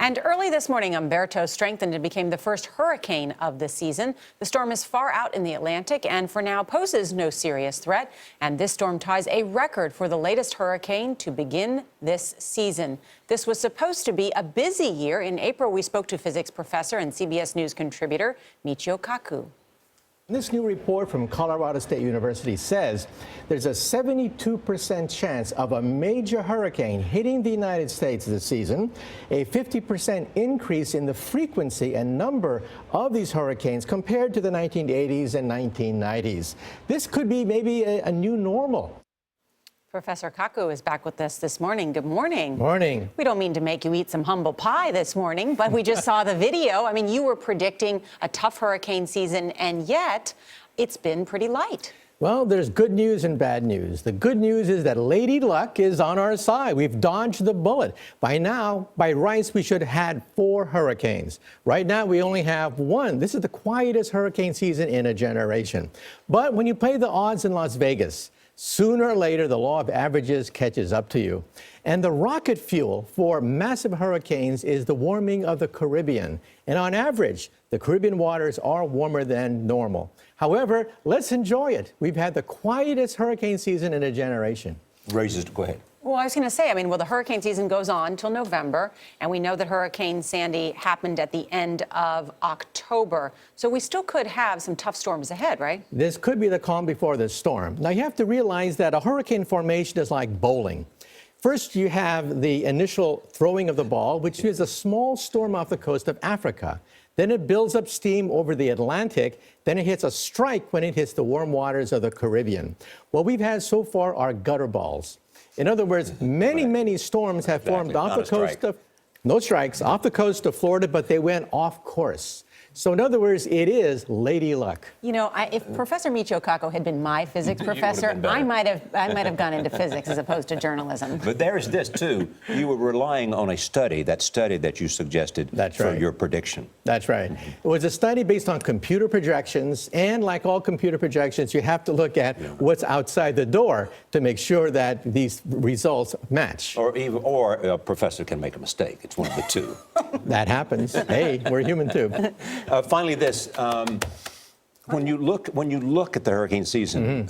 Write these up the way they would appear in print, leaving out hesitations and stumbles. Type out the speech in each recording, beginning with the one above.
And early this morning, Humberto strengthened and became the first hurricane of the season. The storm is far out in the Atlantic and for now poses no serious threat. And this storm ties a record for the latest hurricane to begin this season. This was supposed to be a busy year. In April, we spoke to physics professor and CBS News contributor Michio Kaku. This new report from Colorado State University says there's a 72% chance of a major hurricane hitting the United States this season, a 50% increase in the frequency and number of these hurricanes compared to the 1980s and 1990s. This could be maybe a new normal. Professor Kaku is back with us this morning. Good morning. Morning. We don't mean to make you eat some humble pie this morning, but we just saw the video. I mean, you were predicting a tough hurricane season, and yet it's been pretty light. Well, there's good news and bad news. The good news is that Lady Luck is on our side. We've dodged the bullet. By now, by rights, we should have had 4 hurricanes. Right now, we only have 1. This is the quietest hurricane season in a generation. But when you play the odds in Las Vegas, sooner or later, the law of averages catches up to you. And the rocket fuel for massive hurricanes is the warming of the Caribbean. And on average, the Caribbean waters are warmer than normal. However, let's enjoy it. We've had the quietest hurricane season in a generation. Go aahead. Well, I was going to say, the hurricane season goes on till November, and we know that Hurricane Sandy happened at the end of October. So we still could have some tough storms ahead, right? This could be the calm before the storm. Now, you have to realize that a hurricane formation is like bowling. First, you have the initial throwing of the ball, which is a small storm off the coast of Africa. Then it builds up steam over the Atlantic. Then it hits a strike when it hits the warm waters of the Caribbean. What we've had so far are gutter balls. In other words, many storms have formed off the coast of, no strikes, off the coast of Florida, but they went off course. So in other words, it is Lady Luck. You know, if Professor Michio Kaku had been my physics professor, I might have gone into physics as opposed to journalism. But there's this, too. You were relying on a study that you suggested for your prediction. That's right. It was a study based on computer projections. And like all computer projections, you have to look at what's outside the door to make sure that these results match. Or a professor can make a mistake. It's one of the two. That happens. Hey, we're human, too. Finally, this. When you look at the hurricane season,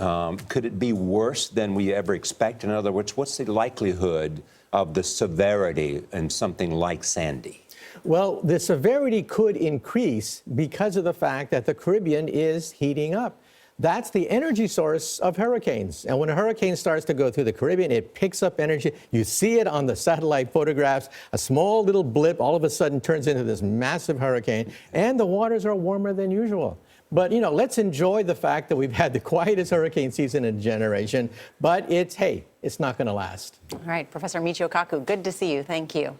could it be worse than we ever expect? In other words, what's the likelihood of the severity in something like Sandy? Well, the severity could increase because of the fact that the Caribbean is heating up. That's the energy source of hurricanes. And when a hurricane starts to go through the Caribbean, it picks up energy. You see it on the satellite photographs. A small little blip all of a sudden turns into this massive hurricane, and the waters are warmer than usual. But, let's enjoy the fact that we've had the quietest hurricane season in a generation. But it's not going to last. All right, Professor Michio Kaku, good to see you. Thank you.